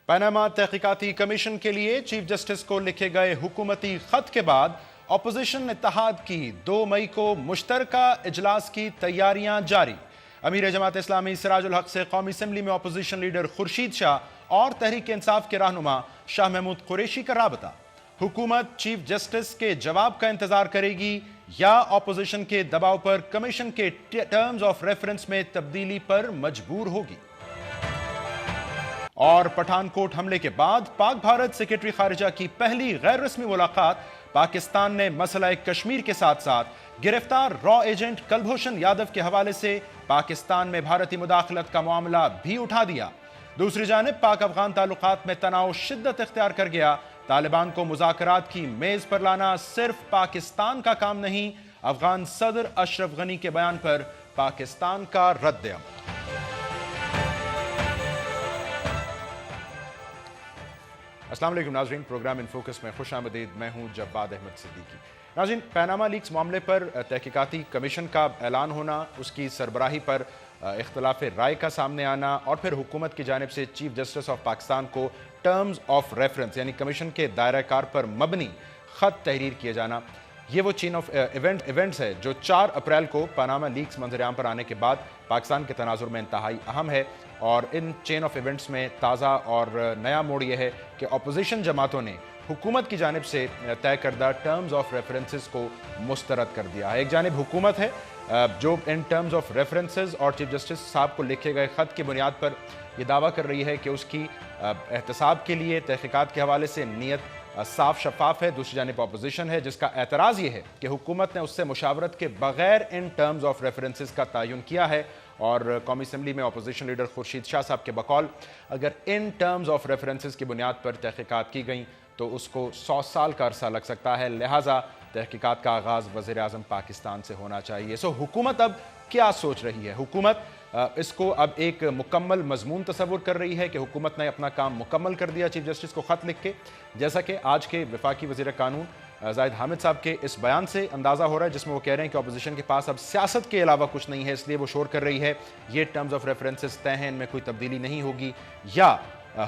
Panama تحقیقاتی commission کے لیے چیف جسٹس کو لکھے گئے حکومتی خط کے بعد اپوزیشن اتحاد کی 2 مئی کو مشترکہ اجلاس کی تیاریاں جاری۔ امیر جماعت اسلامی سراج الحق سے قومی اسمبلی میں اپوزیشن لیڈر خورشید شاہ اور تحریک انصاف کے رہنما شاہ محمود قریشی کا رابطہ۔ حکومت چیف جسٹس کے جواب کا انتظار کرے گی یا اپوزیشن کے دباؤ پر کمیشن کے ٹرمز آف ریفرنس میں تبدیلی پر مجبور ہوگی۔ اور پٹھان کوٹ حملے کے بعد پاک بھارت سیکرٹری خارجہ کی پہلی غیر رسمی ملاقات، پاکستان نے مسئلہ کشمیر کے ساتھ ساتھ گرفتار را ایجنٹ کلبھوشن یادو کے حوالے سے پاکستان میں بھارتی مداخلت کا معاملہ بھی اٹھا دیا۔ دوسری جانب پاک افغان تعلقات میں تناؤ شدت اختیار کر گیا۔ طالبان کو مذاکرات کی میز پر لانا صرف پاکستان کا کام نہیں، افغان صدر اشرف غنی کے بیان پر پاکستان کا رد عمل۔ السلام علیکم ناظرین، پروگرام ان فوکس میں خوش آمدید۔ میں ہوں جواد احمد صدیقی۔ ناظرین، پاناما لیکس معاملے پر تحقیقاتی کمیشن کا اعلان ہونا، اس کی سربراہی پر اختلاف رائے کا سامنے آنا اور پھر حکومت کی جانب سے چیف جسٹس آف پاکستان کو ٹرمز آف ریفرنس یعنی کمیشن کے دائرہ کار پر مبنی خط تحریر کیے جانا، یہ وہ چین آف ایونٹس ہے جو 4 اپریل کو پاناما لیکس منظر عام پر آنے کے بعد پاکستان کے تناظر میں انتہائی اہم ہے۔ اور ان چین آف ایونٹس میں تازہ اور نیا موڑ یہ ہے کہ اپوزیشن جماعتوں نے حکومت کی جانب سے طے کردہ ٹرمز آف ریفرنسز کو مسترد کر دیا ہے۔ ایک جانب حکومت ہے جو ان ٹرمز آف ریفرنسز اور چیف جسٹس صاحب کو لکھے گئے خط کی بنیاد پر یہ دعویٰ کر رہی ہے کہ اس کی احتساب کے لیے تحقیقات کے حوالے سے نیت صاف شفاف ہے۔ دوسری جانب اپوزیشن ہے جس کا اعتراض یہ ہے کہ حکومت نے اس سے مشاورت کے بغیر ان ٹرمز آف ریفرنسز کا تعین کیا ہے۔ اور قومی اسمبلی میں اپوزیشن لیڈر خورشید شاہ صاحب کے بقول اگر ان ٹرمز آف ریفرنسز کی بنیاد پر تحقیقات کی گئیں تو اس کو 100 سال کا عرصہ لگ سکتا ہے، لہٰذا تحقیقات کا آغاز وزیر اعظم پاکستان سے ہونا چاہیے۔ حکومت اب کیا سوچ رہی ہے؟ حکومت اس کو اب ایک مکمل مضمون تصور کر رہی ہے کہ حکومت نے اپنا کام مکمل کر دیا چیف جسٹس کو خط لکھ کے، جیسا کہ آج کے وفاقی وزیر قانون زاہد حامد صاحب کے اس بیان سے اندازہ ہو رہا ہے، جس میں وہ کہہ رہے ہیں کہ اپوزیشن کے پاس اب سیاست کے علاوہ کچھ نہیں ہے، اس لیے وہ شور کر رہی ہے یہ ٹرمز آف ریفرنسز طے ہیں، ان میں کوئی تبدیلی نہیں ہوگی، یا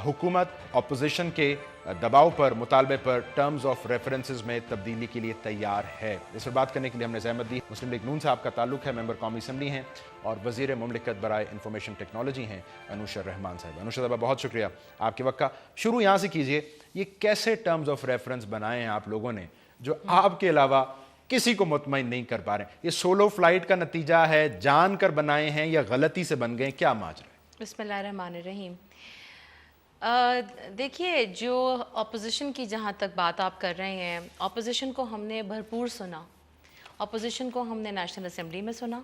حکومت اپوزیشن کے دباؤ پر مطالبے پر ٹرمز آف ریفرنسز میں تبدیلی کے لیے تیار ہے۔ اس پر بات کرنے کے لیے ہم نے زحمت دی مسلم لیگ نون صاحب کا تعلق ہے، ممبر قومی اسمبلی ہیں اور وزیر مملکت برائے انفارمیشن ٹیکنالوجی ہیں انوشا رحمان صاحب۔ انوشا صاحبہ بہت شکریہ آپ کے وقت کا۔ شروع یہاں سے کیجئے، یہ کیسے ٹرمز آف ریفرنس بنائے ہیں آپ لوگوں نے جو آپ کے علاوہ کسی کو مطمئن نہیں کر پا رہے ہیں؟ یہ سولو فلائٹ کا نتیجہ ہے، جان کر بنائے ہیں یا غلطی سے بن گئے، کیا ماجرا ہے؟ بسم اللہ الرحمن الرحیم۔ دیکھیے، جو اپوزیشن کی جہاں تک بات آپ کر رہے ہیں، اپوزیشن کو ہم نے بھرپور سنا، اپوزیشن کو ہم نے نیشنل اسمبلی میں سنا،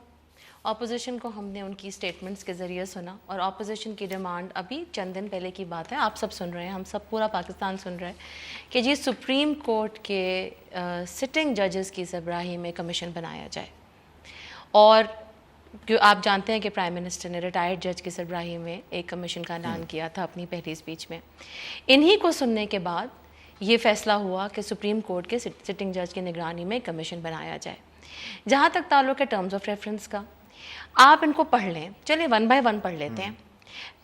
اپوزیشن کو ہم نے ان کی سٹیٹمنٹس کے ذریعے سنا، اور اپوزیشن کی ڈیمانڈ ابھی چند دن پہلے کی بات ہے، آپ سب سن رہے ہیں، ہم سب پورا پاکستان سن رہے ہیں کہ جی سپریم کورٹ کے سٹنگ ججز کی سربراہی میں کمیشن بنایا جائے۔ اور آپ جانتے ہیں کہ پرائم منسٹر نے ریٹائرڈ جج کی سربراہی میں ایک کمیشن کا اعلان کیا تھا اپنی پہلی اسپیچ میں۔ انہی کو سننے کے بعد یہ فیصلہ ہوا کہ سپریم کورٹ کے سٹنگ جج کی نگرانی میں کمیشن بنایا جائے۔ جہاں تک تعلق ہے ٹرمز آف ریفرنس کا، آپ ان کو پڑھ لیں، چلیں 1 بائی 1 پڑھ لیتے ہیں۔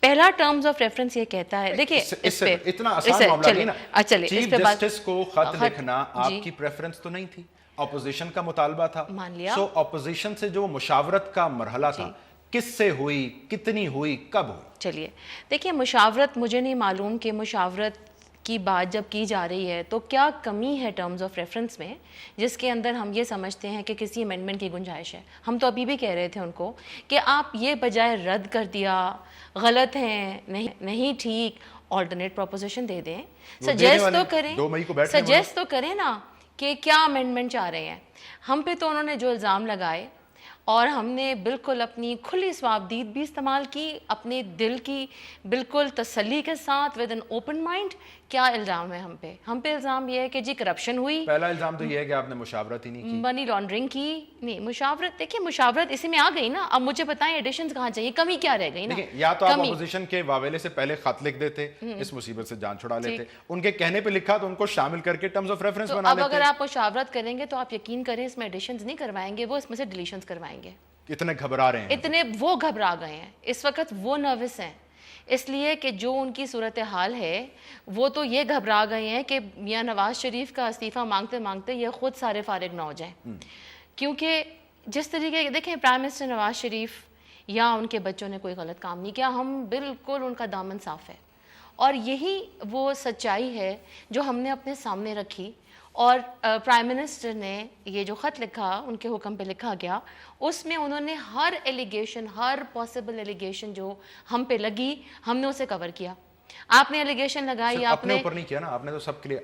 پہلا ٹرمز آف ریفرنس یہ کہتا ہے، دیکھیں اس پہ اتنا آسان معاملہ نہیں نا، چیف جسٹس کو خط لکھنا آپ کی پریفرنس تو نہیں تھی، اپوزیشن کا مطالبہ تھا، مان لیا۔ اپوزیشن سے جو مشاورت کا مرحلہ تھا کس سے ہوئی، کتنی ہوئی، کب ہوئی؟ چلیے دیکھیے، مشاورت مجھے نہیں معلوم کہ مشاورت کی بات جب کی جا رہی ہے تو کیا کمی ہے ٹرمز آف ریفرنس میں جس کے اندر ہم یہ سمجھتے ہیں کہ کسی امینڈمنٹ کی گنجائش ہے۔ ہم تو ابھی بھی کہہ رہے تھے ان کو کہ آپ یہ بجائے رد کر دیا، غلط ہیں، نہیں ٹھیک، آلٹرنیٹ پروپوزیشن دے دیں، سجیسٹ تو کریں نا کہ کیا امینڈمنٹ چاہ رہے ہیں۔ ہم پہ تو انہوں نے جو الزام لگائے اور ہم نے بالکل اپنی کھلی صوابدید بھی استعمال کی، اپنے دل کی بالکل تسلی کے ساتھ ود این اوپن مائنڈ۔ کیا الزام ہے ہم پہ الزام یہ ہے کہ جی کرپشن ہوئی۔ پہلا الزام تو یہ ہے کہ آپ نے مشاورت ہی نہیں کی، منی لانڈرنگ کی۔ نہیں، مشاورت دیکھیے، مشاورت اسی میں آ گئی نا۔ اب مجھے بتائیں ایڈیشنز کہاں چاہیے، کمی کیا رہ گئی نا؟ یا تو آپ اپوزیشن کے واویلے سے پہلے خط لکھ دیتے، اس مصیبت سے جان چھڑا لیتے، ان کے کہنے پہ لکھا تو ان کو شامل کر کے ٹرمز آف ریفرنس بنا لیتے۔ اب اگر آپ مشاورت کریں گے تو آپ یقین کریں اس میں ایڈیشنز نہیں کروائیں گے، وہ اس میں سے ڈیلیشنز کروائیں گے۔ اتنے گھبرا رہے ہیں، اتنے وہ گھبرا گئے ہیں اس وقت، وہ نروس ہیں اس لیے کہ جو ان کی صورتحال ہے وہ تو یہ گھبرا گئے ہیں کہ میاں نواز شریف کا استعفیٰ مانگتے مانگتے یہ خود سارے فارغ نہ ہو جائیں. کیونکہ جس طریقے دیکھیں پرائم منسٹر نواز شریف یا ان کے بچوں نے کوئی غلط کام نہیں کیا, ہم بالکل ان کا دامن صاف ہے, اور یہی وہ سچائی ہے جو ہم نے اپنے سامنے رکھی. اور پرائم منسٹر نے یہ جو خط لکھا, ان کے حکم پہ لکھا گیا, اس میں انہوں نے ہر ایلیگیشن, ہر پاسبل ایلیگیشن جو ہم پہ لگی, ہم نے اسے کور کیا. آپ نے ایلیگیشن لگائی, آپ اپنے نے اوپر نہیں کیا نا, آپ نے تو سب کے لیے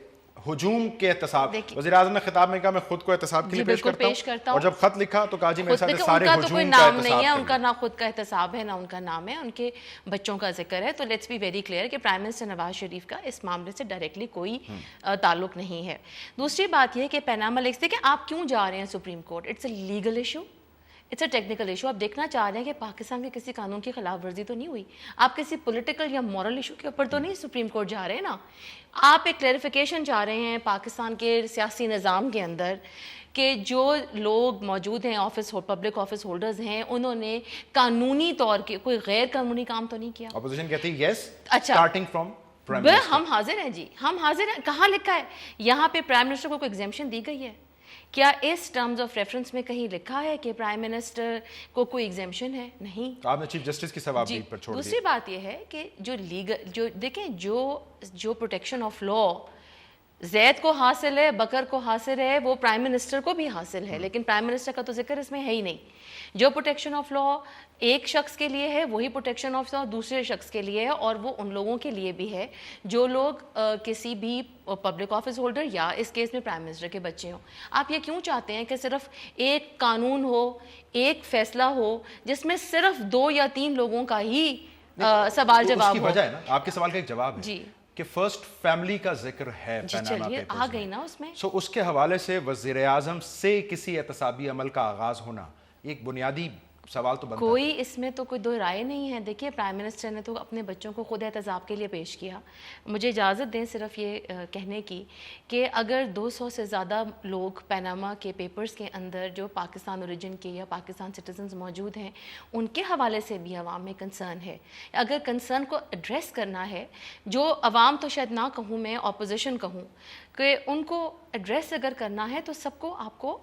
ہجوم کے احتساب. وزیر اعظم نے خطاب میں کہا میں خود کو احتساب کے لیے پیش کرتا ہوں, اور جب خط لکھا تو کہا جی میرے ساتھ سارے ہجوم کا کوئی نام نہیں ہے, ان کا احتساب. نہ خود کا احتساب ہے نہ ان کا نام ہے, ان کے بچوں کا ذکر ہے. تو لیٹس بی ویری کلیئر کہ پرائم منسٹر نواز شریف کا اس معاملے سے ڈائریکٹلی کوئی تعلق نہیں ہے. دوسری بات یہ ہے کہ پیناما لیکس دیکھیں آپ کیوں جا رہے ہیں Supreme Court, it's a legal issue, it's a technical issue. آپ دیکھنا چاہ رہے ہیں کہ پاکستان کے کسی قانون کی خلاف ورزی تو نہیں ہوئی, آپ کسی پولیٹیکل یا مورل ایشو کے اوپر تو نہیں سپریم کورٹ جا رہے ہیں نا. آپ ایک کلیریفیکیشن چاہ رہے ہیں پاکستان کے سیاسی نظام کے اندر کہ جو لوگ موجود ہیں پبلک آفس ہولڈرز ہیں, انہوں نے قانونی طور کے کوئی غیر قانونی کام تو نہیں کیا. اپوزیشن کہتی ہے یس, اچھا اسٹارٹنگ فرام ہم حاضر ہیں جی, ہم حاضر ہیں. کہاں لکھا ہے یہاں پہ پرائم منسٹر کو کوئی ایگزیمپشن دی گئی ہے؟ کیا اس ٹرمز آف ریفرنس میں کہیں لکھا ہے کہ پرائم منسٹر کو کوئی ایگزیمپشن ہے؟ نہیں. آپ نے چیف جسٹس کی ثواب دید پر چھوڑ دی. دوسری بات یہ ہے کہ جو لیگل جو دیکھیں جو پروٹیکشن آف لا زید کو حاصل ہے, بکر کو حاصل ہے, وہ پرائم منسٹر کو بھی حاصل ہے, لیکن پرائم منسٹر کا تو ذکر اس میں ہے ہی نہیں. جو پروٹیکشن آف لا ایک شخص کے لیے ہے وہی پروٹیکشن آف لا دوسرے شخص کے لیے ہے, اور وہ ان لوگوں کے لیے بھی ہے جو لوگ کسی بھی پبلک آفس ہولڈر یا اس کیس میں پرائم منسٹر کے بچے ہوں. آپ یہ کیوں چاہتے ہیں کہ صرف ایک قانون ہو, ایک فیصلہ ہو جس میں صرف 2 یا 3 لوگوں کا ہی سوال جواب ہو؟ اس کی وجہ ہے نا, آپ کے سوال کا ایک جواب ہے جی کہ فرسٹ فیملی کا ذکر ہے پیناما پیپرز آ گئی نا اس میں. سو اس کے حوالے سے وزیر اعظم سے کسی احتسابی عمل کا آغاز ہونا ایک بنیادی سوال تو بنتا ہے. کوئی اس میں تو کوئی دو رائے نہیں ہے. دیکھیے پرائم منسٹر نے تو اپنے بچوں کو خود احتساب کے لیے پیش کیا. مجھے اجازت دیں صرف یہ کہنے کی کہ اگر 200 سے زیادہ لوگ پیناما کے پیپرز کے اندر جو پاکستان اوریجن کے یا پاکستان سٹیزنز موجود ہیں, ان کے حوالے سے بھی عوام میں کنسرن ہے. اگر کنسرن کو ایڈریس کرنا ہے, جو عوام تو شاید نہ کہوں میں, اپوزیشن کہوں, کہ ان کو ایڈریس اگر کرنا ہے تو سب کو, آپ کو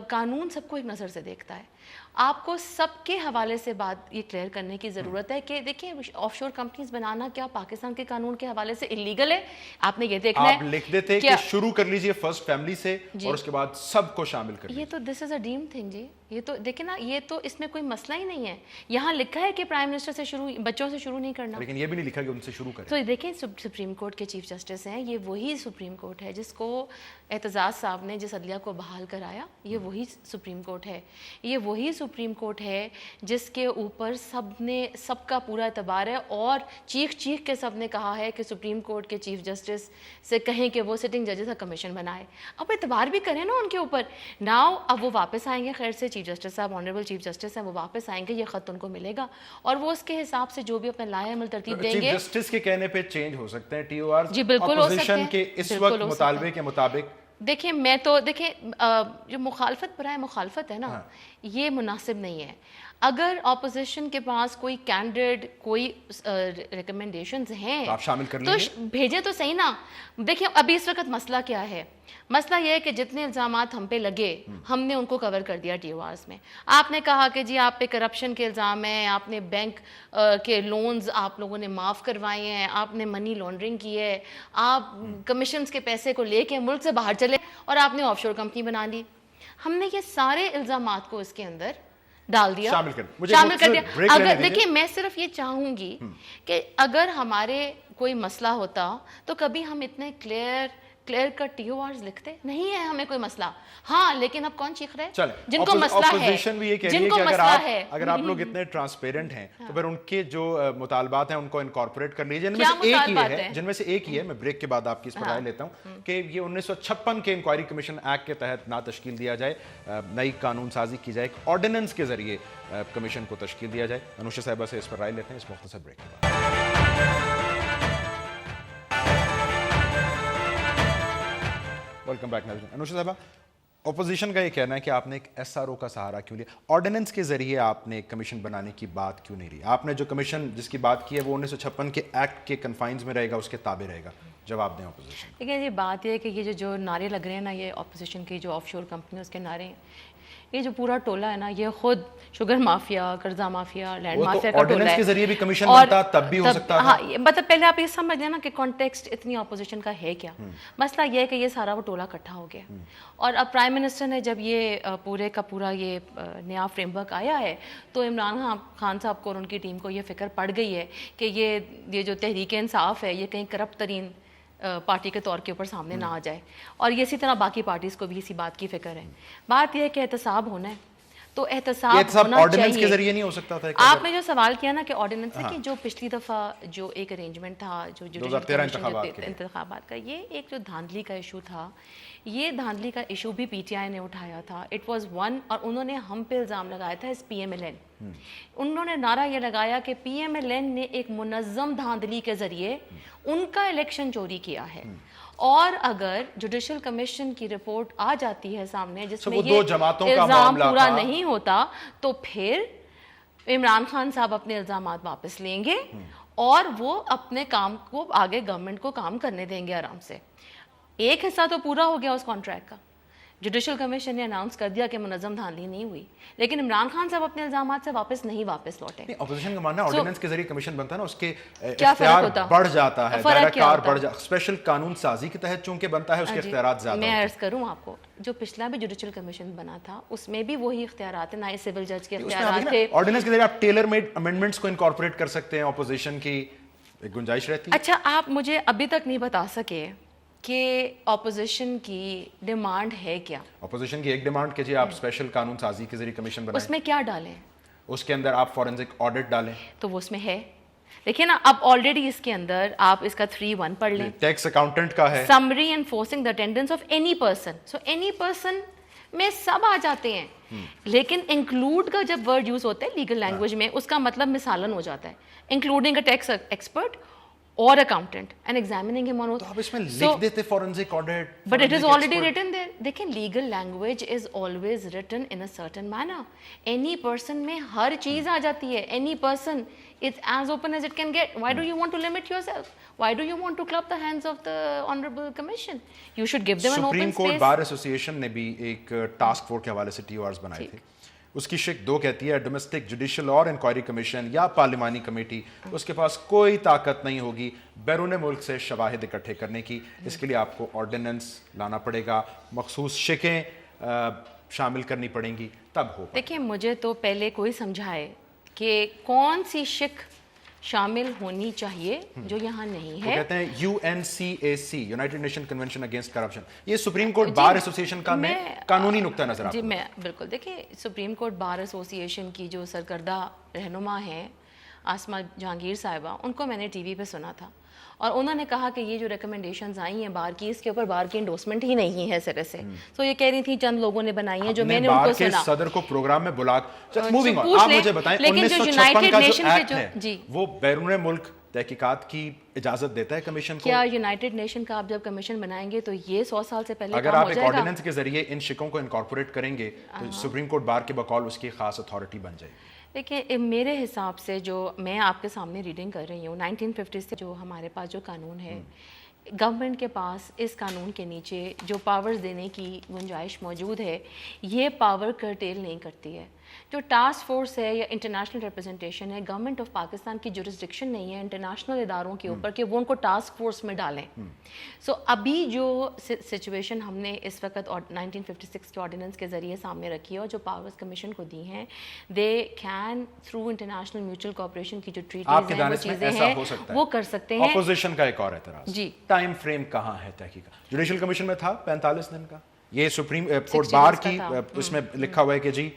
قانون سب کو ایک نظر سے دیکھتا ہے. آپ کو سب کے حوالے سے بات یہ کلیئر کرنے کی ضرورت ہے کہ دیکھیں آف شور کمپنیز بنانا کیا پاکستان کے قانون کے حوالے سے اللیگل ہے؟ آپ نے یہ دیکھنا ہے. آپ لکھ دیتے کہ شروع کر لیجئے فرسٹ فیملی سے اور اس کے بعد سب کو شامل کر لیجئے. یہ تو دس از اے ڈریم تھنگ جی. یہ تو دیکھیں نا, یہ تو اس میں کوئی مسئلہ ہی نہیں ہے. یہاں لکھا ہے کہ پرائم منسٹر سے شروع, بچوں سے شروع نہیں کرنا, لیکن یہ بھی نہیں لکھا کہ ان سے شروع کریں. تو دیکھیں سپریم کورٹ کے چیف جسٹس ہیں, یہ وہی سپریم کورٹ ہے جس کو اعتزاز صاحب نے جس عدلیہ کو بحال کرایا, یہ وہی سپریم کورٹ ہے. یہ وہی سپریم کورٹ ہے جس کے اوپر سب کا پورا اعتبار ہے, اور چیخ کے سب نے کہا ہے کہ سپریم کورٹ کے چیف جسٹس سے کہیں کہ وہ سٹنگ ججز کا کمیشن بنائے. اب اعتبار بھی کریں نا ان کے اوپر. ناؤ اب وہ واپس آئیں گے, خیر سے چیف جسٹس صاحب, آنریبل چیف جسٹس ہیں, وہ واپس آئیں گے, یہ خط ان کو ملے گا, اور وہ اس کے حساب سے جو بھی اپنا لائحہ عمل ترتیب دیں گے. چیف جسٹس کے کہنے پہ چینج ہو سکتے ہیں ٹی او آر, جی بالکل ہو سکتے ہیں, کے اس وقت مطالبے کے مطابق. دیکھیں میں تو دیکھیں جو مخالفت برائے مخالفت ہے نا, یہ مناسب نہیں ہے. اگر اپوزیشن کے پاس کوئی کینڈیڈ کوئی ریکمنڈیشنز ہیں تو بھیجیں تو صحیح نا. دیکھیں ابھی اس وقت مسئلہ کیا ہے, مسئلہ یہ ہے کہ جتنے الزامات ہم پہ لگے ہم نے ان کو کور کر دیا ٹی او آرز میں. آپ نے کہا کہ جی آپ پہ کرپشن کے الزام ہیں, آپ نے بینک کے لونز آپ لوگوں نے معاف کروائے ہیں, آپ نے منی لانڈرنگ کی ہے, آپ کمیشنز کے پیسے کو لے کے ملک سے باہر چلے, اور آپ نے آف شور کمپنی بنا لی. ہم نے یہ سارے الزامات کو اس کے اندر ڈال دیا, شامل کر دیا. اگر دیکھیں میں صرف یہ چاہوں گی کہ اگر ہمارے کوئی مسئلہ ہوتا تو کبھی ہم اتنے کلیئر کٹ ٹی او آرز لکھتے نہیں ہے, ہمیں کوئی مسئلہ. ہاں لیکن اب کون چیخ رہے ہیں جن کو مسئلہ ہے, جن کو مسئلہ ہے. اگر آپ لوگ اتنے ٹرانسپیرنٹ ہیں تو پھر ان کے جو مطالبات ہیں ان کو انکارپوریٹ کر لیجیے. جن میں سے ایک ہی ہے, میں بریک کے بعد آپ کی اس پر رائے لیتا ہوں, کہ یہ 1956 کے انکوائری کمیشن ایکٹ کے تحت نہ تشکیل دیا جائے, نئی قانون سازی کی جائے, ایک آرڈیننس کے ذریعے کمیشن کو تشکیل دیا جائے. انوشا صاحبہ سے اس پر رائے لیتے ہیں اس مختصر بریک کے بعد. ویلکم بیک ناظرین. انوشا صاحبہ, اپوزیشن کا یہ کہنا ہے کہ آپ نے ایک ایس آر او کا سہارا کیوں لیا, آرڈیننس کے ذریعے آپ نے کمیشن بنانے کی بات کیوں نہیں رہی؟ آپ نے جو کمیشن جس کی بات کی ہے وہ 1956 کے ایکٹ کے کنفائنز میں رہے گا, اس کے تابع رہے گا. جواب دیں اپوزیشن. دیکھیں یہ بات یہ ہے کہ یہ جو نعرے لگ رہے ہیں نا, یہ اپوزیشن کی جو آف شور کمپنی اس کے نعرے ہیں, یہ جو پورا ٹولہ ہے نا, یہ خود شوگر مافیا, قرضہ مافیا, لینڈ مافیا کا ٹولہ ہے. آرڈیننس کے ذریعے بھی کمیشن بنتا تب بھی ہو سکتا تھا. ہاں مطلب پہلے آپ یہ سمجھ لیں نا کہ کانٹیکسٹ اتنی اپوزیشن کا ہے کیا. مسئلہ یہ ہے کہ یہ سارا وہ ٹولہ اکٹھا ہو گیا, اور اب پرائم منسٹر نے جب یہ پورے کا پورا یہ نیا فریم ورک آیا ہے تو عمران خان صاحب کو اور ان کی ٹیم کو یہ فکر پڑ گئی ہے کہ یہ جو تحریک انصاف ہے یہ کہیں کرپٹ ترین پارٹی کے طور کے اوپر سامنے نہ آ جائے, اور یہ اسی طرح باقی پارٹیز کو بھی اسی بات کی فکر ہے. بات یہ ہے کہ احتساب ہونا ہے تو احتساب ہونا آرڈیننس کے ذریعے نہیں ہو سکتا تھا. آپ نے جو سوال کیا نا کہ آرڈیننس ہے کہ جو پچھلی دفعہ جو ایک ارینجمنٹ تھا جو 2013 انتخابات کا, یہ ایک جو دھاندلی کا ایشو تھا, یہ دھاندلی کا ایشو بھی پی ٹی آئی نے اٹھایا تھا. اٹ واز ون, اور انہوں نے ہم پہ الزام لگایا تھا اس پی ایم ایل این. انہوں نے نعرہ یہ لگایا کہ پی ایم ایل این نے ایک منظم دھاندلی کے ذریعے ان کا الیکشن چوری کیا ہے, اور اگر جوڈیشل کمیشن کی رپورٹ آ جاتی ہے سامنے جس میں یہ الزام پورا نہیں ہوتا تو پھر عمران خان صاحب اپنے الزامات واپس لیں گے اور وہ اپنے کام کو آگے گورنمنٹ کو کام کرنے دیں گے آرام سے. ایک حصہ تو پورا ہو گیا اس کانٹریکٹ کا. جوڈیشل کمیشن نے اناؤنس کر دیا کہ منظم دھاندلی نہیں ہوئی, لیکن عمران خان صاحب اپنے الزامات سے واپس لوٹے. اپوزیشن کا ماننا ہے آرڈیننس کے ذریعے کمیشن بنتا ہے نا, اس کے اختیار بڑھ جاتا ہے, دائرہ کار بڑھ جاتا ہے. اسپیشل قانون سازی کے تحت چونکہ بنتا ہے اس کے اختیارات زیادہ. میں عرض کروں آپ کو, جو پچھلا بھی جوڈیشل کمیشن بنا تھا اس میں بھی وہی اختیارات ہیں, نہ ہی سول جج کے اختیارات تھے. آرڈیننس کے ذریعے آپ ٹیلر میڈ امینڈمنٹس کو انکارپوریٹ کر سکتے ہیں, اپوزیشن کی ایک گنجائش رہتی ہے. اچھا آپ مجھے ابھی تک نہیں بتا سکے کہ اپوزیشن کی ڈیمانڈ ہے کیا. اپوزیشن کی ایک ڈیمانڈ کہ جی آپ اسپیشل قانون سازی کے ذریعے کمیشن بنائیں. اس میں کیا ڈالیں؟ اس کے اندر آپ فورنزک آڈٹ ڈالیں. تو وہ اس میں ہے, دیکھیں نا اب آلریڈی اس کے اندر آپ اس کا 3(1) پڑھ لیں. ٹیکس اکاؤنٹنٹ کا ہے, summary enforcing the attendance of any person. So any person میں سب آ جاتے ہیں, لیکن انکلوڈ کا جب ورڈ یوز ہوتا ہے لیگل لینگویج میں اس کا مطلب مثالن ہو جاتا ہے, including a tax expert or accountant and examining him on oath. تو آپ اس میں لکھ دیتے forensic audit, but it is already written there. دیکھیں legal language is always written in a certain manner. Any person میں ہر چیز آ جاتی ہے. Any person, it's as open as it can get. Why do you want to limit yourself? Why do you want to club the hands of the honorable commission? You should give them an open space. Supreme Court Bar Association نے بھی ایک task force کے حوالے سے TORs بنائے تھے. اس کی شک 2 کہتی ہے ڈومیسٹک جوڈیشل اور انکوائری کمیشن یا پارلیمانی کمیٹی, اس کے پاس کوئی طاقت نہیں ہوگی بیرون ملک سے شواہد اکٹھے کرنے کی. اس کے لیے آپ کو آرڈیننس لانا پڑے گا, مخصوص شکیں شامل کرنی پڑیں گی, تب ہوگا. دیکھیں مجھے تو پہلے کوئی سمجھائے کہ کون سی شک شامل ہونی چاہیے جو یہاں نہیں ہے. وہ کہتے ہیں UNCAC, United nation convention against corruption. یہ سپریم کورٹ بار ایسوسیشن کا میں قانونی نقطہ نظر. جی میں بالکل, دیکھیں سپریم کورٹ بار ایسوسیشن کی جو سرکردہ رہنما ہیں آسما جہانگیر صاحبہ, ان کو میں نے ٹی وی پہ سنا تھا, اور انہوں نے کہا کہ یہ جو ریکمنڈیشنز آئی ہیں بار کی, اس کے اوپر بار کی انڈورسمنٹ ہی نہیں ہے سرے سے. تو یہ کہہ رہی تھی چند لوگوں نے بنائی ہیں جو میں نے ان کو سنا. صدر کو پروگرام میں بلا, موونگ آن, آپ مجھے بتائیں 1956 کا جو ایکٹ ہے وہ بیرون ملک تحقیقات کی اجازت دیتا ہے کمیشن کو؟ کیا یونائٹڈ نیشن کا آپ جب کمیشن بنائیں گے تو یہ 100 سال سے پہلے اگر آپ ایک آرڈیننس کے ذریعے ان شکوں کو انکارپوریٹ کریں گے تو سپریم کورٹ بار کے بقول اس کی خاص اتھارٹی بن جائے گی. دیکھیں میرے حساب سے جو میں آپ کے سامنے ریڈنگ کر رہی ہوں 1950 سے جو ہمارے پاس جو قانون ہے, گورنمنٹ کے پاس اس قانون کے نیچے جو پاورز دینے کی گنجائش موجود ہے, یہ پاور کرٹیل نہیں کرتی ہے. جو ٹاسک فورس ہے یا انٹرنیشنل ریپرزنٹیشن ہے, گورنمنٹ آف پاکستان کی جورسڈکشن نہیں ہے انٹرنیشنل اداروں کے اوپر کہ وہ ان کو ٹاسک فورس میں ڈالیں. سو ابھی جو سچویشن ہم نے اس وقت 1956 کے آرڈیننس کے ذریعے سامنے رکھی ہے اور جو پاورز کمیشن کو دی ہیں, they can through international mutual cooperation کی جو ٹریٹیز ہیں وہ چیزیں ہیں وہ کر سکتے ہیں. اپوزیشن کا ایک اور اعتراض, جی ٹائم فریم کہاں ہے تحقیق؟ جوڈیشل کمیشن میں تھا 45 دن کا, یہ سپریم کورٹ بار کی اس میں لکھا ہوا ہے کہ جی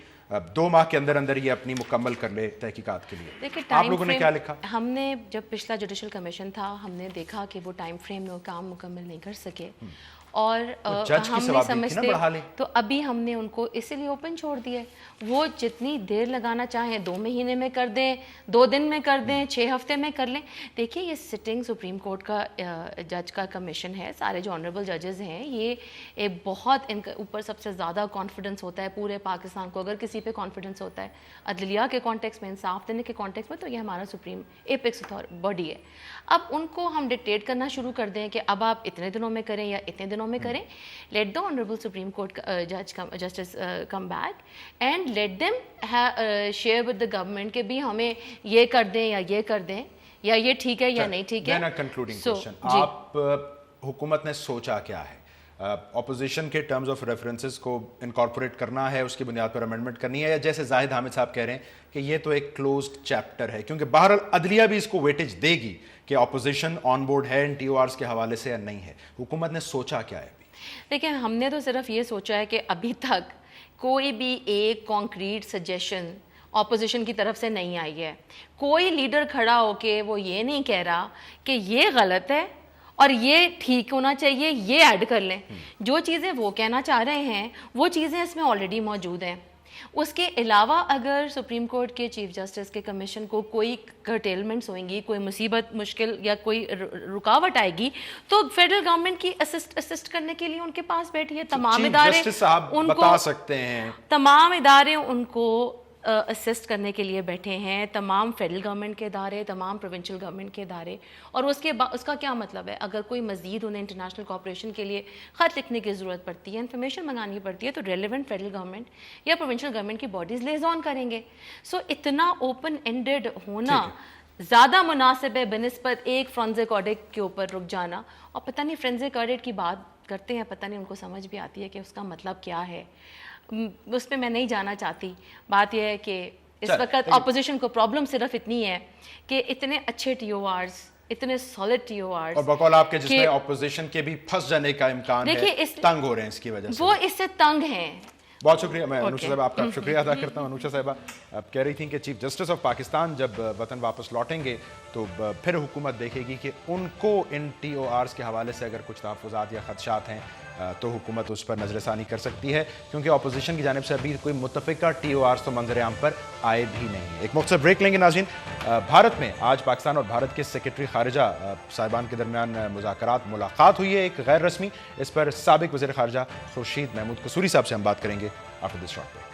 2 ماہ کے اندر اندر یہ اپنی مکمل کر لے تحقیقات کے لیے. آپ لوگوں نے کیا لکھا؟ ہم نے جب پچھلا جوڈیشل کمیشن تھا ہم نے دیکھا کہ وہ ٹائم فریم میں وہ کام مکمل نہیں کر سکے, اور جج کی ہم ثوابدید نہیں کی نا سمجھتے بڑھا لیں. تو ابھی ہم نے ان کو اسی لیے اوپن چھوڑ دیا ہے. وہ جتنی دیر لگانا چاہیں 2 مہینے میں کر دیں, 2 دن میں کر دیں, 6 ہفتے میں کر لیں. دیکھیے یہ سٹنگ سپریم کورٹ کا جج کا کمیشن ہے, سارے جو آنریبل ججز ہیں, یہ ایک بہت ان کے اوپر سب سے زیادہ کانفیڈنس ہوتا ہے پورے پاکستان کو. اگر کسی پہ کانفیڈنس ہوتا ہے عدلیہ کے کانٹیکس میں, انصاف دینے کے کانٹیکس میں, تو یہ ہمارا سپریم ایپیکس باڈی ہے. اب ان کو ہم ڈکٹیٹ کرنا شروع کر دیں کہ اب آپ اتنے دنوں میں کریں یا اتنے دنوں میں کریں. Let the honourable supreme court justice come back and let them share with the government کہ بھی ہمیں یہ کر دیں یا یہ کر دیں, یا یہ ٹھیک ہے یا نہیں ٹھیک ہے. کنکلوڈنگ کوسچن, آپ حکومت نے سوچا کیا ہے؟ اپوزیشن کے ٹرمز آف ریفرنسز کو انکارپوریٹ کرنا ہے, اس کی بنیاد پر امینڈمنٹ کرنی ہے, یا جیسے زاہد حامد صاحب کہہ رہے ہیں کہ یہ تو ایک کلوزڈ چیپٹر ہے, کیونکہ بہرحال عدلیہ بھی اس کو ویٹیج دے گی کہ اپوزیشن آن بورڈ ہے ان ٹی او آرز کے حوالے سے یا نہیں ہے. حکومت نے سوچا کیا ہے؟ دیکھیں ہم نے تو صرف یہ سوچا ہے کہ ابھی تک کوئی بھی ایک کانکریٹ سجیشن اپوزیشن کی طرف سے نہیں آئی ہے. کوئی لیڈر کھڑا ہو کے وہ یہ نہیں کہہ رہا کہ یہ غلط ہے اور یہ ٹھیک ہونا چاہیے, یہ ایڈ کر لیں. جو چیزیں وہ کہنا چاہ رہے ہیں وہ چیزیں اس میں آلریڈی موجود ہیں. اس کے علاوہ اگر سپریم کورٹ کے چیف جسٹس کے کمیشن کو کوئی کرٹیلمنٹس ہوئیں گی, کوئی مصیبت مشکل یا کوئی رکاوٹ آئے گی, تو فیڈرل گورنمنٹ کی اسسٹ کرنے کے لیے ان کے پاس بیٹھی ہے. تمام ادارے ان کو بتا سکتے ہیں, تمام ادارے ان کو اسسٹ کرنے کے لیے بیٹھے ہیں, تمام فیڈرل گورنمنٹ کے ادارے, تمام پروونشل گورنمنٹ کے ادارے. اور اس کا کیا مطلب ہے؟ اگر کوئی مزید انہیں انٹرنیشنل کوآپریشن کے لیے خط لکھنے کی ضرورت پڑتی ہے, انفارمیشن منگانی پڑتی ہے, تو ریلیونٹ فیڈرل گورنمنٹ یا پروونشل گورنمنٹ کی باڈیز لیزون کریں گے. سو اتنا اوپن اینڈیڈ ہونا زیادہ مناسب ہے بنسبت ایک فرانزک آڈٹ کے اوپر رک جانا. اور پتہ نہیں فرانزک آڈٹ کی بات کرتے ہیں, پتہ نہیں ان کو سمجھ بھی آتی ہے کہ اس کا مطلب کیا ہے. اس پہ میں نہیں جانا چاہتی. بات یہ ہے کہ اس وقت اپوزیشن کو پرابلم صرف اتنی ہے کہ اتنے اچھے ٹی او آرز, اتنے سالڈ ٹی او آرز, اور بقول آپ کے جس میں اپوزیشن کے بھی پھنس جانے کا امکان ہے, تنگ ہو رہے ہیں اس کی وجہ سے, وہ اس سے تنگ ہیں. بہت شکریہ. میں انوشا صاحب آپ کا شکریہ ادا کرتا ہوں. انوشا صاحبہ آپ کہہ رہی تھیں کہ چیف جسٹس آف پاکستان جب وطن واپس لوٹیں گے تو پھر حکومت دیکھے گی کہ ان کو ان ٹی او آرز کے حوالے سے اگر کچھ تحفظات یا خدشات ہیں تو حکومت اس پر نظر ثانی کر سکتی ہے, کیونکہ اپوزیشن کی جانب سے ابھی کوئی متفقہ ٹی او آرز تو منظر عام پر آئے بھی نہیں. ایک مختصر بریک لیں گے ناظرین. بھارت میں آج پاکستان اور بھارت کے سیکرٹری خارجہ صاحبان کے درمیان ملاقات ہوئی ہے, ایک غیر رسمی. اس پر سابق وزیر خارجہ خورشید محمود قصوری صاحب سے ہم بات کریں گے after this short break.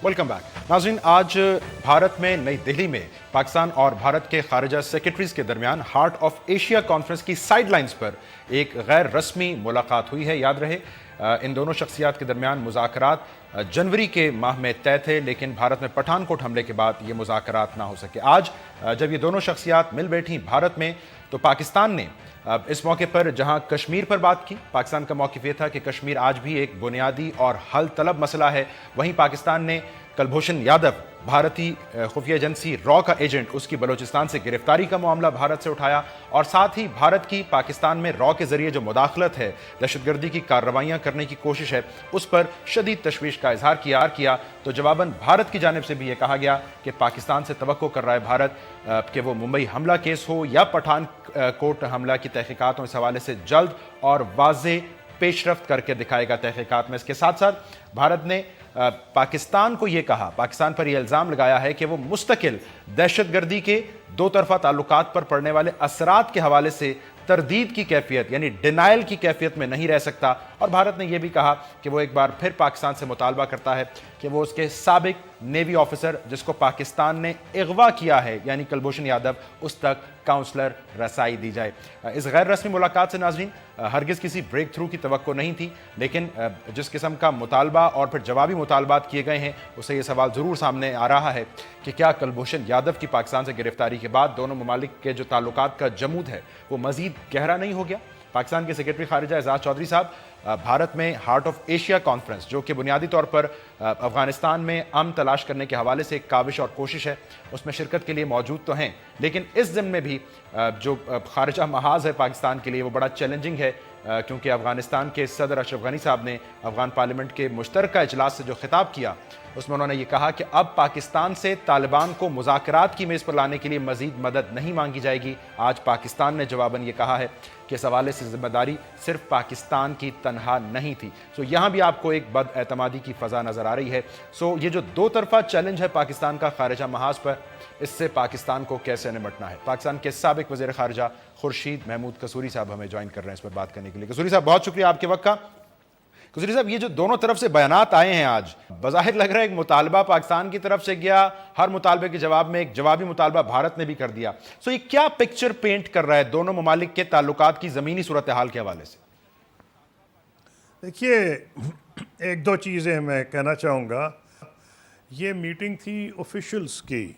Welcome back. ناظرین, آج بھارت میں نئی دہلی میں پاکستان اور بھارت کے خارجہ سیکرٹریز کے درمیان ہارٹ آف ایشیا کانفرنس کی سائیڈ لائنز پر ایک غیر رسمی ملاقات ہوئی ہے. یاد رہے ان دونوں شخصیات کے درمیان مذاکرات جنوری کے ماہ میں طے تھے, لیکن بھارت میں پٹھان کوٹ حملے کے بعد یہ مذاکرات نہ ہو سکے. آج جب یہ دونوں شخصیات مل بیٹھیں بھارت میں, تو پاکستان نے اس موقع پر جہاں کشمیر پر بات کی, پاکستان کا موقف یہ تھا کہ کشمیر آج بھی ایک بنیادی اور حل طلب مسئلہ ہے. وہیں پاکستان نے کلبھوشن یادو, بھارتی خفیہ ایجنسی را کا ایجنٹ, اس کی بلوچستان سے گرفتاری کا معاملہ بھارت سے اٹھایا, اور ساتھ ہی بھارت کی پاکستان میں را کے ذریعے جو مداخلت ہے, دہشت گردی کی کارروائیاں کرنے کی کوشش ہے, اس پر شدید تشویش کا اظہار کیا. تو جواباً بھارت کی جانب سے بھی یہ کہا گیا کہ پاکستان سے توقع کر رہا ہے بھارت کہ وہ ممبئی حملہ کیس ہو یا پٹھان کوٹ حملہ کی تحقیقات ہوں, اس حوالے سے جلد اور واضح پیش رفت کر کے دکھائے گا تحقیقات میں. اس کے ساتھ ساتھ بھارت نے پاکستان کو یہ کہا, پاکستان پر یہ الزام لگایا ہے کہ وہ مستقل دہشت گردی کے دو طرفہ تعلقات پر پڑنے والے اثرات کے حوالے سے تردید کی کیفیت یعنی ڈینائل کی کیفیت میں نہیں رہ سکتا. اور بھارت نے یہ بھی کہا کہ وہ ایک بار پھر پاکستان سے مطالبہ کرتا ہے کہ وہ اس کے سابق نیوی آفیسر جس کو پاکستان نے اغوا کیا ہے یعنی کلبھوشن یادو, اس تک کاؤنسلر رسائی دی جائے. اس غیر رسمی ملاقات سے ناظرین ہرگز کسی بریک تھرو کی توقع نہیں تھی, لیکن جس قسم کا مطالبہ اور پھر جوابی مطالبات کیے گئے ہیں, اسے یہ سوال ضرور سامنے آ رہا ہے کہ کیا کلبھوشن یادو کی پاکستان سے گرفتاری کے بعد دونوں ممالک کے جو تعلقات کا جمود ہے وہ مزید گہرا نہیں ہو گیا. پاکستان کے سیکرٹری خارجہ اعزاز چودھری صاحب بھارت میں ہارٹ آف ایشیا کانفرنس جو کہ بنیادی طور پر افغانستان میں امن تلاش کرنے کے حوالے سے ایک کاوش اور کوشش ہے، اس میں شرکت کے لیے موجود تو ہیں، لیکن اس ضمن میں بھی جو خارجہ محاذ ہے پاکستان کے لیے وہ بڑا چیلنجنگ ہے، کیونکہ افغانستان کے صدر اشرف غنی صاحب نے افغان پارلیمنٹ کے مشترکہ اجلاس سے جو خطاب کیا اس میں انہوں نے یہ کہا کہ اب پاکستان سے طالبان کو مذاکرات کی میز پر لانے کے لیے مزید مدد نہیں مانگی جائے گی۔ آج پاکستان نے جواباً یہ کہا ہے کہ اس حوالے سے ذمہ داری صرف پاکستان کی تنہا نہیں تھی۔ یہاں بھی آپ کو ایک بد اعتمادی کی فضا نظر آ رہی ہے۔ یہ جو دو طرفہ چیلنج ہے پاکستان کا خارجہ محاذ پر، اس سے پاکستان کو کیسے نمٹنا ہے؟ پاکستان کے سابق وزیر خارجہ خورشید محمود قصوری صاحب ہمیں جوائن کر رہے ہیں اس پر بات کرنے کے لیے۔ قصوری صاحب بہت شکریہ آپ کے وقت کا۔ قصوری صاحب، یہ جو دونوں طرف سے بیانات آئے ہیں آج، بظاہر لگ رہا ہے ایک مطالبہ پاکستان کی طرف سے گیا، ہر مطالبے کے جواب میں ایک جوابی مطالبہ بھارت نے بھی کر دیا۔ یہ کیا پکچر پینٹ کر رہا ہے دونوں ممالک کے تعلقات کی زمینی صورتحال کے حوالے سے؟ دیکھیے، ایک دو چیزیں میں کہنا چاہوں گا۔ یہ میٹنگ تھی آفیشلز کی،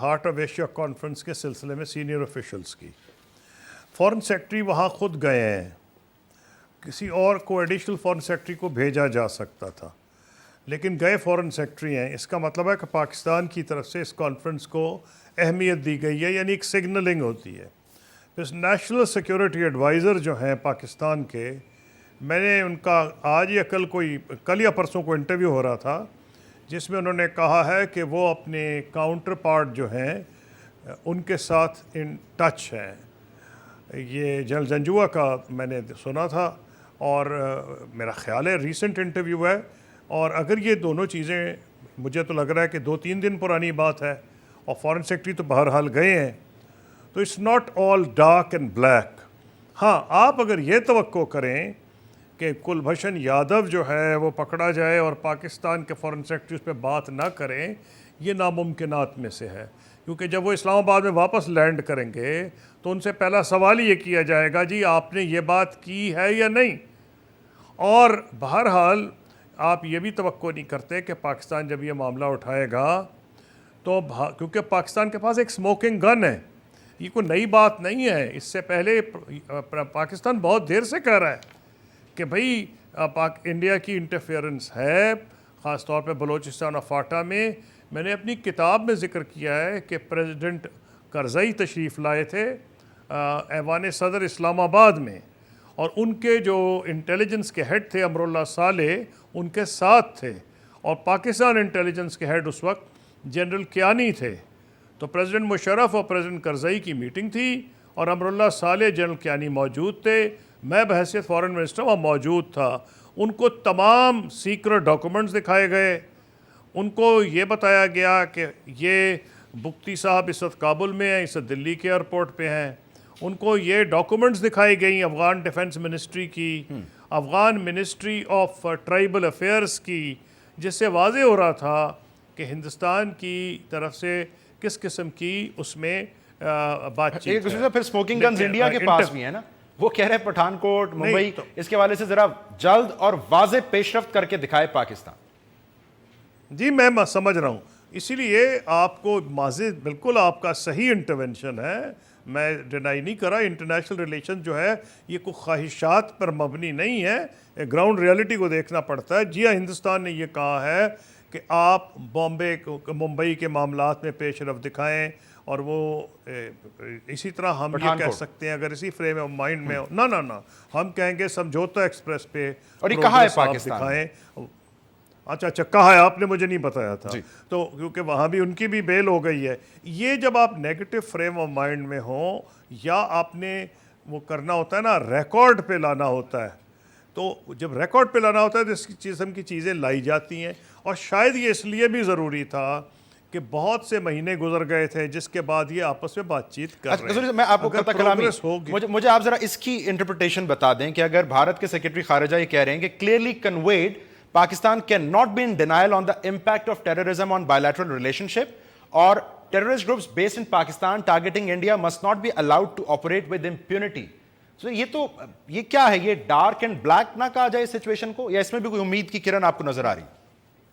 ہارٹ آف ایشیا کانفرنس کے سلسلے میں سینئر آفیشلز کی۔ فارن سیکرٹری وہاں خود گئے ہیں، کسی اور کو ایڈیشنل فارن سیکرٹری کو بھیجا جا سکتا تھا، لیکن گئے فارن سیکرٹری ہیں۔ اس کا مطلب ہے کہ پاکستان کی طرف سے اس کانفرنس کو اہمیت دی گئی ہے، یعنی ایک سگنلنگ ہوتی ہے۔ پھر نیشنل سیکیورٹی ایڈوائزر جو ہیں پاکستان کے، میں نے ان کا آج یا کل یا پرسوں کو انٹرویو ہو رہا تھا، جس میں انہوں نے کہا ہے کہ وہ اپنے کاؤنٹر پارٹ جو ہیں ان کے ساتھ ان ٹچ ہیں۔ یہ جنرل جنجوعہ کا میں نے سنا تھا، اور میرا خیال ہے ریسنٹ انٹرویو ہے، اور اگر یہ دونوں چیزیں، مجھے تو لگ رہا ہے کہ 2-3 دن پرانی بات ہے، اور فارن سیکرٹری تو بہرحال گئے ہیں، تو it's not all dark and black. ہاں، آپ اگر یہ توقع کریں کہ کلبھشن یادو جو ہے وہ پکڑا جائے اور پاکستان کے فارن سیکرٹری اس پہ بات نہ کریں، یہ ناممکنات میں سے ہے، کیونکہ جب وہ اسلام آباد میں واپس لینڈ کریں گے تو ان سے پہلا سوال یہ کیا جائے گا، جی آپ نے یہ بات کی ہے یا نہیں۔ اور بہرحال آپ یہ بھی توقع نہیں کرتے کہ پاکستان جب یہ معاملہ اٹھائے گا تو کیونکہ پاکستان کے پاس ایک سموکنگ گن ہے، یہ کوئی نئی بات نہیں ہے۔ اس سے پہلے پاکستان بہت دیر سے کہہ رہا ہے کہ بھئی انڈیا کی انٹرفیئرنس ہے، خاص طور پہ بلوچستان اور فاٹا میں۔ میں نے اپنی کتاب میں ذکر کیا ہے کہ پریزیڈنٹ کرزئی تشریف لائے تھے ایوان صدر اسلام آباد میں، اور ان کے جو انٹیلیجنس کے ہیڈ تھے امراللہ صالح ان کے ساتھ تھے، اور پاکستان انٹیلیجنس کے ہیڈ اس وقت جنرل کیانی تھے۔ تو پریزیڈنٹ مشرف اور پریزیڈنٹ کرزئی کی میٹنگ تھی، اور امراللہ صالح، جنرل کیانی موجود تھے، میں بحیثیت فارن منسٹر وہاں موجود تھا۔ ان کو تمام سیکرٹ ڈاکومنٹس دکھائے گئے، ان کو یہ بتایا گیا کہ یہ بگٹی صاحب اس وقت کابل میں ہیں، اس وقت دلی کے ایئرپورٹ پہ ہیں۔ ان کو یہ ڈاکومنٹس دکھائی گئیں افغان ڈیفنس منسٹری کی، Afghan ministry of tribal affairs کی، جس سے واضح ہو رہا تھا کہ ہندوستان کی طرف سے کس قسم کی اس میں بات چیت ہے۔ پھر سموکنگ گنز انڈیا کے پاس بھی ہیں نا، وہ کہہ رہے ہیں پٹھان کوٹ، ممبئی، اس کے حوالے سے ذرا جلد اور واضح پیش رفت کر کے دکھائے پاکستان۔ جی میں سمجھ رہا ہوں، اسی لیے آپ کو واضح، بالکل آپ کا صحیح انٹرونشن ہے، میں ڈینائی نہیں کر رہا۔ انٹرنیشنل ریلیشن جو ہے یہ کوئی خواہشات پر مبنی نہیں ہے، گراؤنڈ ریالٹی کو دیکھنا پڑتا ہے۔ جی ہاں، ہندوستان نے یہ کہا ہے کہ آپ ممبئی کے معاملات میں پیش رفت دکھائیں، اور وہ اسی طرح ہم یہ کہہ سکتے ہیں اگر اسی فریم آف مائنڈ میں نہ ہم کہیں گے سمجھوتا ایکسپریس پہ اور یہ کہا ہے پاکستان دکھائیں۔ اچھا کہا ہے آپ نے، مجھے نہیں بتایا تھا، تو کیونکہ وہاں بھی ان کی بھی بیل ہو گئی ہے۔ یہ جب آپ نیگیٹو فریم آف مائنڈ میں ہوں، یا آپ نے وہ کرنا ہوتا ہے نا، ریکارڈ پہ لانا ہوتا ہے، تو جب ریکارڈ پہ لانا ہوتا ہے تو اس قسم کی چیزیں لائی جاتی ہیں، اور شاید یہ اس لیے بھی ضروری تھا کہ بہت سے مہینے گزر گئے تھے جس کے بعد یہ آپس میں بات چیت کر رہے ہیں۔ میں آپ کو مجھے آپ ذرا اس کی انٹرپریٹیشن بتا دیں کہ اگر بھارت کے سیکرٹری خارجہ یہ کہہ رہے ہیں کہ clearly conveyed Pakistan cannot be in denial on the impact of terrorism on bilateral relationship, or terrorist groups based in Pakistan targeting India must not be allowed to operate with impunity. So یہ کیا ہے؟ یہ dark and black نہ کہا جائے اس situation کو، یا اس میں بھی کوئی امید کی کرن آپ کو نظر آ رہی؟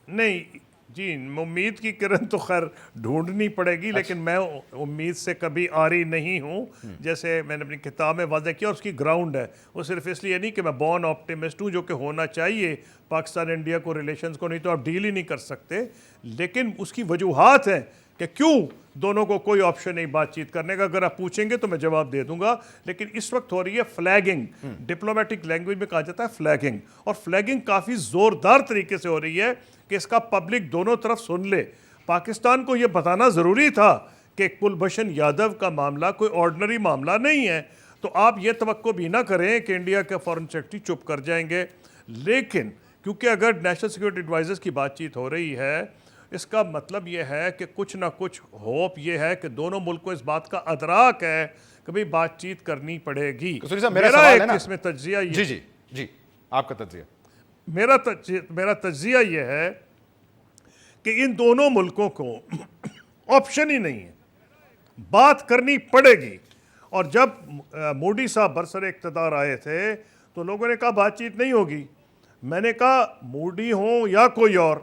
نہیں جی امید کی کرن تو خیر ڈھونڈنی پڑے گی، لیکن میں امید سے کبھی آری نہیں ہوں. جیسے میں نے اپنی کتاب میں واضح کیا، اس کی گراؤنڈ ہے، وہ صرف اس لیے نہیں کہ میں بورن آپٹیمسٹ ہوں، جو کہ ہونا چاہیے پاکستان انڈیا کو ریلیشنز کو، نہیں تو آپ ڈیل ہی نہیں کر سکتے. لیکن اس کی وجوہات ہیں کہ کیوں دونوں کو کوئی آپشن نہیں بات چیت کرنے کا. اگر آپ پوچھیں گے تو میں جواب دے دوں گا. لیکن اس وقت ہو رہی ہے فلیگنگ، ڈپلومیٹک لینگویج میں کہا جاتا ہے فلیگنگ، اور فلیگنگ کافی زوردار طریقے سے ہو رہی ہے کہ اس کا پبلک دونوں طرف سن لے. پاکستان کو یہ بتانا ضروری تھا کہ کلبھشن یادو کا معاملہ کوئی آرڈنری معاملہ نہیں ہے. تو آپ یہ توقع بھی نہ کریں کہ انڈیا کے فارن سیکرٹری چپ کر جائیں گے. لیکن کیونکہ اگر نیشنل سیکورٹی ایڈوائزرز کی بات چیت ہو رہی ہے، اس کا مطلب یہ ہے کہ کچھ نہ کچھ ہوپ یہ ہے کہ دونوں ملک کو اس بات کا ادراک ہے کہ بھئی بات چیت کرنی پڑے گی. میرا ایک اس میں تجزیہ یہ جی آپ کا تجزیہ، میرا تجزیہ یہ ہے کہ ان دونوں ملکوں کو آپشن ہی نہیں ہے، بات کرنی پڑے گی. اور جب مودی صاحب برسر اقتدار آئے تھے تو لوگوں نے کہا بات چیت نہیں ہوگی. میں نے کہا مودی ہوں یا کوئی اور،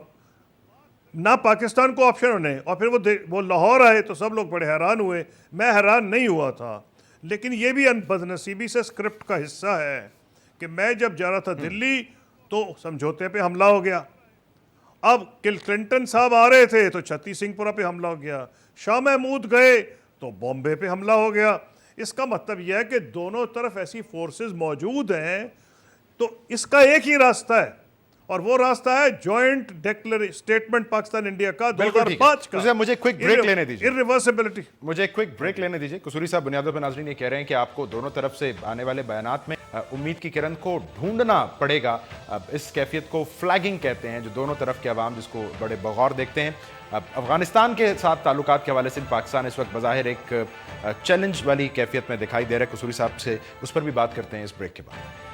نہ پاکستان کو آپشن ہونے. اور پھر وہ لاہور آئے تو سب لوگ بڑے حیران ہوئے. میں حیران نہیں ہوا تھا، لیکن یہ بھی بدنصیبی سے اسکرپٹ کا حصہ ہے کہ میں جب جا رہا تھا دلی تو سمجھوتے پہ حملہ ہو گیا. اب کلنٹن صاحب آ رہے تھے تو چھتی سنگھ پورہ پہ حملہ ہو گیا. شاہ محمود گئے تو بامبے پہ حملہ ہو گیا. اس کا مطلب یہ ہے کہ دونوں طرف ایسی فورسز موجود ہیں. تو اس کا ایک ہی راستہ ہے، اور وہ راستہ ہے جوائنٹ اسٹیٹمنٹ پاکستان انڈیا کا 2005 کا. مجھے کوئک بریک لینے دیجیے، irreversibility. مجھے کوئک بریک لینے دیجیے. قصوری صاحب بنیادوں پہ ناظرین یہ کہہ رہے ہیں کہ آپ کو دونوں طرف سے آنے والے بیانات میں امید کی کرن کو ڈھونڈنا پڑے گا. اس کیفیت کو فلیگنگ کہتے ہیں، جو دونوں طرف کے عوام جس کو بڑے بغور دیکھتے ہیں. افغانستان کے ساتھ تعلقات کے حوالے سے پاکستان اس وقت بظاہر ایک چیلنج والی کیفیت میں دکھائی دے رہا ہے. قصوری صاحب سے اس پر بھی بات کرتے ہیں اس بریک کے بعد.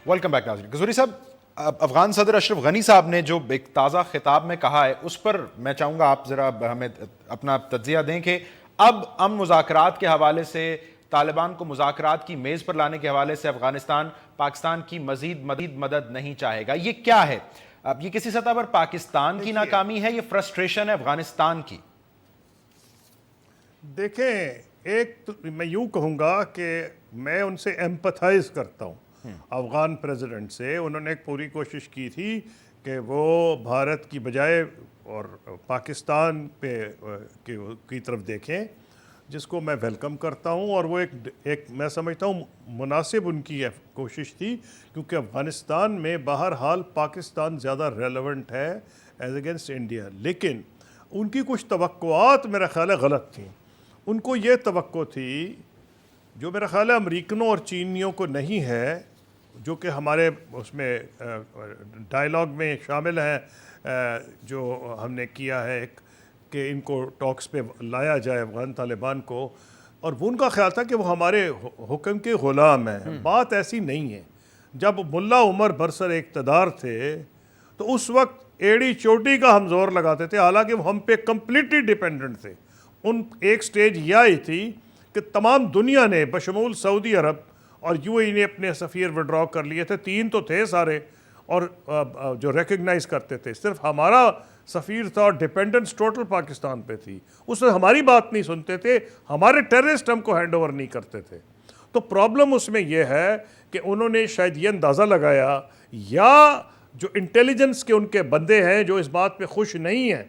ویلکم بیک ناظرین. قصوری صاحب، افغان صدر اشرف غنی صاحب نے جو ایک تازہ خطاب میں کہا ہے، اس پر میں چاہوں گا آپ ذرا ہمیں اپنا تجزیہ دیں کہ اب امن مذاکرات کے حوالے سے، طالبان کو مذاکرات کی میز پر لانے کے حوالے سے افغانستان پاکستان کی مزید مدد نہیں چاہے گا. یہ کیا ہے؟ اب یہ کسی سطح پر پاکستان کی ناکامی ہے، یہ فرسٹریشن ہے افغانستان کی؟ دیکھیں، ایک میں یوں کہوں گا کہ میں ان سے ایمپتھائز کرتا ہوں. افغان پریزیڈنٹ سے انہوں نے ایک پوری کوشش کی تھی کہ وہ بھارت کی بجائے اور پاکستان پہ کی طرف دیکھیں، جس کو میں ویلکم کرتا ہوں. اور وہ ایک میں سمجھتا ہوں مناسب ان کی کوشش تھی، کیونکہ افغانستان میں بہرحال پاکستان زیادہ ریلیونٹ ہے ایز اگینسٹ انڈیا. لیکن ان کی کچھ توقعات میرا خیال ہے غلط تھیں. ان کو یہ توقع تھی، جو میرا خیال ہے امریکنوں اور چینیوں کو نہیں ہے، جو کہ ہمارے اس میں ڈائیلاگ میں شامل ہیں، جو ہم نے کیا ہے کہ ان کو ٹاکس پہ لایا جائے افغان طالبان کو. اور وہ ان کا خیال تھا کہ وہ ہمارے حکم کے غلام ہیں. بات ایسی نہیں ہے. جب ملا عمر برسر اقتدار تھے تو اس وقت ایڑی چوٹی کا ہم زور لگاتے تھے، حالانکہ وہ ہم پہ کمپلیٹلی ڈیپینڈنٹ تھے. ان ایک سٹیج یہ آئی تھی کہ تمام دنیا نے بشمول سعودی عرب اور یو اے ای نے اپنے سفیر وڈرا کر لیے تھے. 3 تو تھے سارے، اور جو ریکگنائز کرتے تھے. صرف ہمارا سفیر تھا اور ڈیپینڈنس ٹوٹل پاکستان پہ تھی. اس میں ہماری بات نہیں سنتے تھے، ہمارے ٹیررسٹ ہم کو ہینڈ اوور نہیں کرتے تھے. تو پرابلم اس میں یہ ہے کہ انہوں نے شاید یہ اندازہ لگایا، یا جو انٹیلیجنس کے ان کے بندے ہیں جو اس بات پہ خوش نہیں ہیں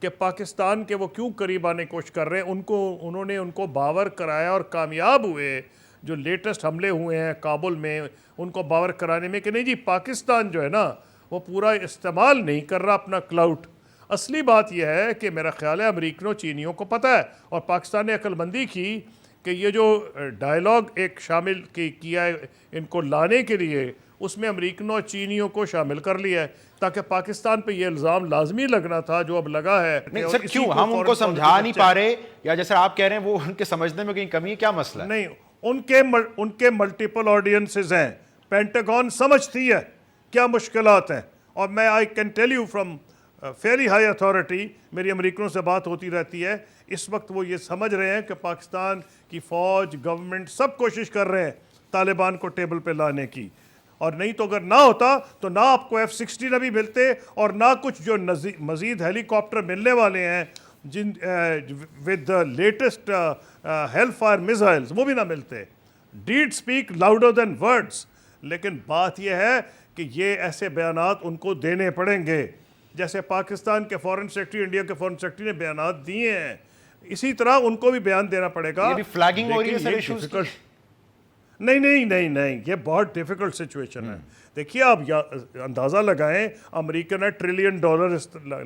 کہ پاکستان کے وہ کیوں قریب آنے کی کوشش کر رہے ہیں، انہوں نے ان کو باور کرایا اور کامیاب ہوئے. جو لیٹسٹ حملے ہوئے ہیں کابل میں، ان کو باور کرانے میں کہ نہیں جی پاکستان جو ہے نا وہ پورا استعمال نہیں کر رہا اپنا کلاؤٹ. اصلی بات یہ ہے کہ میرا خیال ہے امریکنوں چینیوں کو پتہ ہے، اور پاکستان نے عقل مندی کی کہ یہ جو ڈائیلاگ ایک شامل کیا ہے ان کو لانے کے لیے، اس میں امریکنوں اور چینیوں کو شامل کر لیا ہے، تاکہ پاکستان پہ یہ الزام لازمی لگنا تھا جو اب لگا ہے. نہیں سر، کیوں ہم ان کو سمجھا نہیں پا رہے، یا جیسے آپ کہہ رہے ہیں وہ ان کے سمجھنے میں کہیں کمی ہے؟ کیا مسئلہ ہے؟ نہیں، ان کے ملٹیپل آڈینسز ہیں. پینٹاگون سمجھتی ہے کیا مشکلات ہیں. اور میں I can tell you from very high authority, میری امریکنوں سے بات ہوتی رہتی ہے، اس وقت وہ یہ سمجھ رہے ہیں کہ پاکستان کی فوج، گورنمنٹ سب کوشش کر رہے ہیں طالبان کو ٹیبل پہ لانے کی، اور نہیں تو اگر نہ ہوتا تو نہ آپ کو F-16 ابھی ملتے اور نہ کچھ جو مزید ہیلی کاپٹر ملنے والے ہیں جن with the latest Hellfire missiles, وہ بھی نہ ملتے. Deeds speak louder than words. لیکن بات یہ ہے کہ یہ ایسے بیانات ان کو دینے پڑیں گے جیسے پاکستان کے فارن سیکرٹری، انڈیا کے فارن سیکرٹری نے بیانات دیے ہیں، اسی طرح ان کو بھی بیان دینا پڑے گا. یہ بھی فلیگنگ ہو رہی ہے سر ایشوز کی؟ نہیں، یہ بہت ڈیفیکلٹ سچویشن ہے. دیکھیے آپ اندازہ لگائیں، امریکہ نے $1 ٹریلین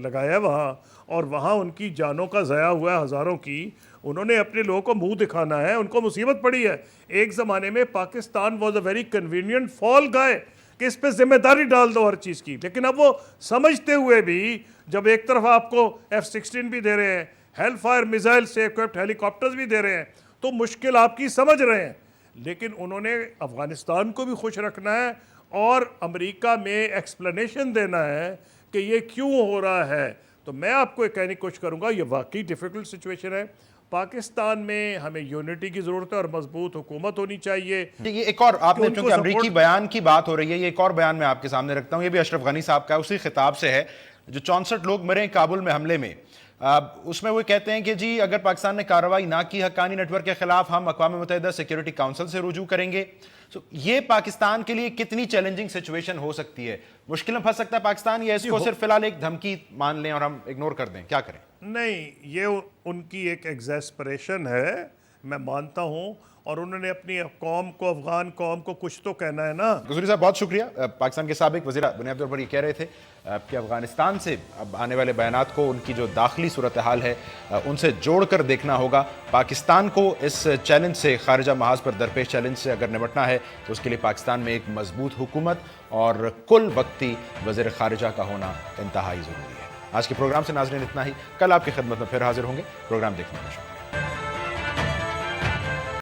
لگایا ہے وہاں، اور وہاں ان کی جانوں کا ضیاع ہوا ہے، ہزاروں کی. انہوں نے اپنے لوگوں کو منہ دکھانا ہے، ان کو مصیبت پڑی ہے. ایک زمانے میں Pakistan was a very convenient fall guy کہ اس پہ ذمہ داری ڈال دو ہر چیز کی. لیکن اب وہ سمجھتے ہوئے بھی جب ایک طرف آپ کو F-16 بھی دے رہے ہیں، ہیل فائر میزائل سے اکوپڈ ہیلی کاپٹرز بھی دے رہے ہیں، تو مشکل آپ کی سمجھ رہے ہیں. لیکن انہوں نے افغانستان کو بھی خوش رکھنا ہے اور امریکہ میں ایکسپلینیشن دینا ہے کہ یہ کیوں ہو رہا ہے. تو میں آپ کو کہنے کی کوشش کروں گا یہ واقعی ڈیفیکلٹ سچویشن ہے. پاکستان میں ہمیں یونٹی کی ضرورت ہے اور مضبوط حکومت ہونی چاہیے. یہ ایک اور آپ نے چونکہ امریکی بیان کی بات ہو رہی ہے، یہ ایک اور بیان میں آپ کے سامنے رکھتا ہوں، یہ بھی اشرف غنی صاحب کا اسی خطاب سے ہے جو 64 لوگ مرے کابل میں حملے میں. اس میں وہ کہتے ہیں کہ جی اگر پاکستان نے کارروائی نہ کی حقانی نیٹ ورک کے خلاف، ہم اقوام متحدہ سیکیورٹی کونسل سے رجوع کریں گے. یہ پاکستان کے لیے کتنی چیلنجنگ سچویشن ہو سکتی ہے؟ مشکل میں پھنس سکتا ہے پاکستان، یا اس کو صرف فی الحال ایک دھمکی مان لیں اور ہم اگنور کر دیں؟ کیا کریں؟ نہیں، یہ ان کی ایک ایگزیسپریشن ہے، میں مانتا ہوں، اور انہوں نے اپنی قوم کو، افغان قوم کو کچھ تو کہنا ہے نا. قصوری صاحب بہت شکریہ. پاکستان کے سابق وزیر بنیادی طور پر یہ کہہ رہے تھے کہ افغانستان سے اب آنے والے بیانات کو ان کی جو داخلی صورتحال ہے ان سے جوڑ کر دیکھنا ہوگا. پاکستان کو اس چیلنج سے، خارجہ محاذ پر درپیش چیلنج سے اگر نمٹنا ہے تو اس کے لیے پاکستان میں ایک مضبوط حکومت اور کل وقتی وزیر خارجہ کا ہونا انتہائی ضروری ہے. آج کے پروگرام سے ناظرین اتنا ہی. کل آپ کی خدمت میں پھر حاضر ہوں گے. پروگرام دیکھنے کا شکریہ.